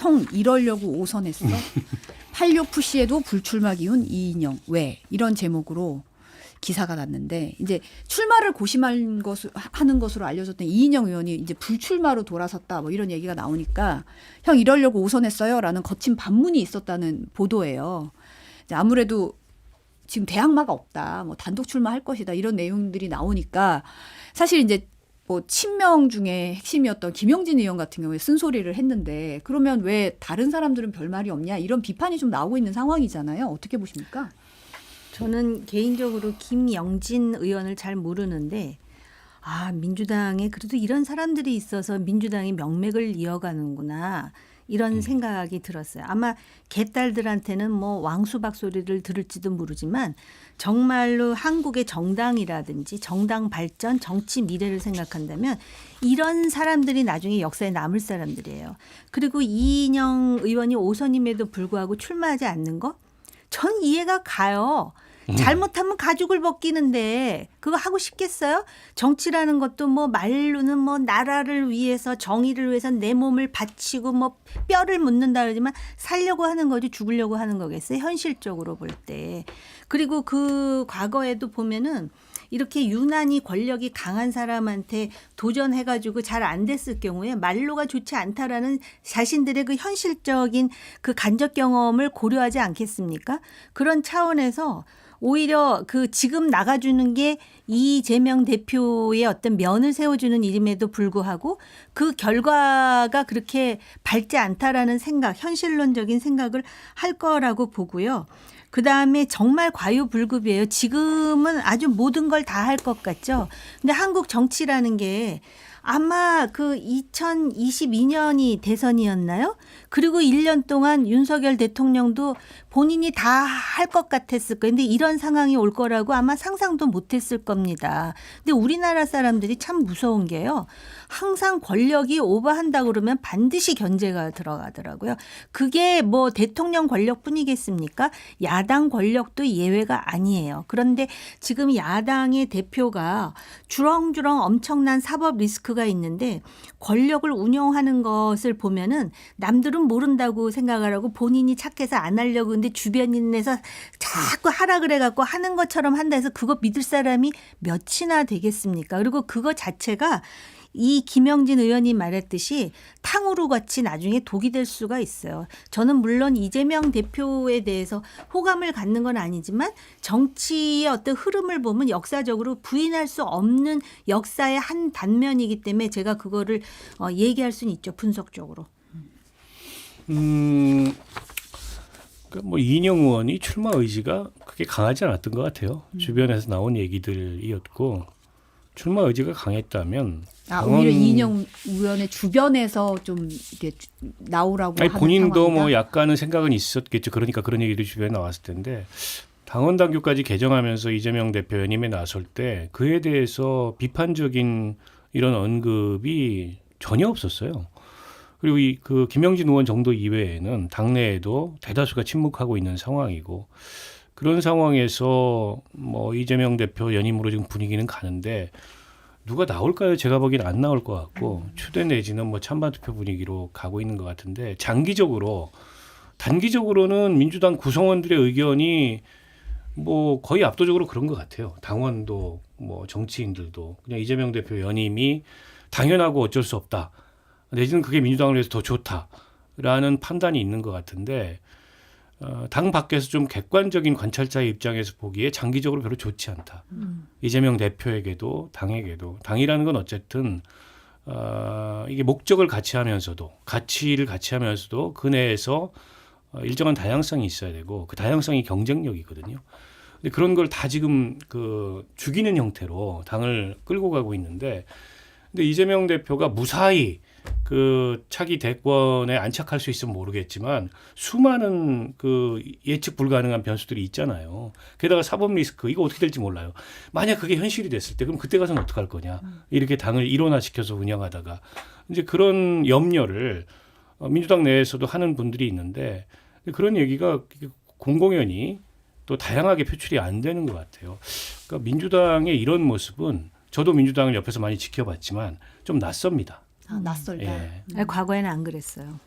형 이러려고 오선했어. 86 푸시에도 불출마 기운 이인영 왜 이런 제목으로 기사가 났는데 이제 출마를 고심한 하는 것으로 알려졌던 이인영 의원이 이제 불출마로 돌아섰다 뭐 이런 얘기가 나오니까 형 이러려고 오선했어요라는 거친 반문이 있었다는 보도예요. 이제 아무래도 지금 대항마가 없다, 뭐 단독 출마할 것이다 이런 내용들이 나오니까 사실 이제 뭐 친명 중에 핵심이었던 김영진 의원 같은 경우에 쓴소리를 했는데 그러면 왜 다른 사람들은 별말이 없냐 이런 비판이 좀 나오고 있는 상황이잖아요. 어떻게 보십니까? 저는 개인적으로 김영진 의원을 잘 모르는데 민주당에 그래도 이런 사람들이 있어서 민주당이 명맥을 이어가는구나 이런 생각이 들었어요. 아마 개딸들한테는 뭐 왕수박 소리를 들을지도 모르지만 정말로 한국의 정당이라든지 정당 발전, 정치 미래를 생각한다면 이런 사람들이 나중에 역사에 남을 사람들이에요. 그리고 이인영 의원이 5선임에도 불구하고 출마하지 않는 거? 전 이해가 가요. 잘못하면 가죽을 벗기는데 그거 하고 싶겠어요? 정치라는 것도 뭐 말로는 뭐 나라를 위해서 정의를 위해서 내 몸을 바치고 뭐 뼈를 묻는다 그러지만 살려고 하는 거지 죽으려고 하는 거겠어요? 현실적으로 볼 때. 그리고 그 과거에도 보면은 이렇게 유난히 권력이 강한 사람한테 도전해가지고 잘 안 됐을 경우에 말로가 좋지 않다라는 자신들의 그 현실적인 그 간접 경험을 고려하지 않겠습니까? 그런 차원에서 오히려 그 지금 나가주는 게 이재명 대표의 어떤 면을 세워주는 일임에도 불구하고 그 결과가 그렇게 밝지 않다라는 생각, 현실론적인 생각을 할 거라고 보고요. 그다음에 정말 과유불급이에요. 지금은 아주 모든 걸 다 할 것 같죠. 근데 한국 정치라는 게 아마 그 2022년이 대선이었나요? 그리고 1년 동안 윤석열 대통령도 본인이 다 할 것 같았을 거예요. 근데 이런 상황이 올 거라고 아마 상상도 못했을 겁니다. 근데 우리나라 사람들이 참 무서운 게요. 항상 권력이 오버한다 그러면 반드시 견제가 들어가더라고요. 그게 뭐 대통령 권력뿐이겠습니까? 야당 권력도 예외가 아니에요. 그런데 지금 야당의 대표가 주렁주렁 엄청난 사법 리스크가 있는데 권력을 운영하는 것을 보면은 남들은 모른다고 생각을 하고 본인이 착해서 안 하려고 근데 주변인에서 자꾸 하라 그래갖고 하는 것처럼 한다 해서 그거 믿을 사람이 몇이나 되겠습니까? 그리고 그거 자체가 이 김영진 의원이 말했듯이 탕후루 같이 나중에 독이 될 수가 있어요. 저는 물론 이재명 대표에 대해서 호감을 갖는 건 아니지만 정치의 어떤 흐름을 보면 역사적으로 부인할 수 없는 역사의 한 단면이기 때문에 제가 그거를 얘기할 수는 있죠. 분석적으로. 뭐 이인영 의원이 출마 의지가 그렇게 강하지 않았던 것 같아요. 주변에서 나온 얘기들이었고 출마 의지가 강했다면 오히려 이인영 의원의 주변에서 좀 이렇게 나오라고 하는 본인도 상황이다? 뭐 약간은 생각은 있었겠죠. 그러니까 그런 얘기도 주변에 나왔을 텐데 당원 당규까지 개정하면서 이재명 대표 연임에 나설 때 그에 대해서 비판적인 이런 언급이 전혀 없었어요. 그리고 그 김영진 의원 정도 이외에는 당내에도 대다수가 침묵하고 있는 상황이고 그런 상황에서 뭐 이재명 대표 연임으로 지금 분위기는 가는데 누가 나올까요? 제가 보기엔 안 나올 것 같고 추대 내지는 뭐 찬반 투표 분위기로 가고 있는 것 같은데 단기적으로는 민주당 구성원들의 의견이 뭐 거의 압도적으로 그런 것 같아요. 당원도 뭐 정치인들도 그냥 이재명 대표 연임이 당연하고 어쩔 수 없다. 내지는 그게 민주당을 위해서 더 좋다라는 판단이 있는 것 같은데 당 밖에서 좀 객관적인 관찰자의 입장에서 보기에 장기적으로 별로 좋지 않다. 이재명 대표에게도 당에게도 당이라는 건 어쨌든 이게 목적을 같이 하면서도 가치를 같이 하면서도 그 내에서 일정한 다양성이 있어야 되고 그 다양성이 경쟁력이거든요. 근데 그런 걸 다 지금 그 죽이는 형태로 당을 끌고 가고 있는데 근데 이재명 대표가 무사히 그 차기 대권에 안착할 수 있으면 모르겠지만 수많은 그 예측 불가능한 변수들이 있잖아요. 게다가 사법 리스크 이거 어떻게 될지 몰라요. 만약 그게 현실이 됐을 때 그럼 그때 가서는 어떡할 거냐. 이렇게 당을 일원화시켜서 운영하다가 이제 그런 염려를 민주당 내에서도 하는 분들이 있는데 그런 얘기가 공공연히 또 다양하게 표출이 안 되는 것 같아요. 그러니까 민주당의 이런 모습은 저도 민주당을 옆에서 많이 지켜봤지만 좀 낯섭니다. 낯설다. 예. 과거에는 안 그랬어요.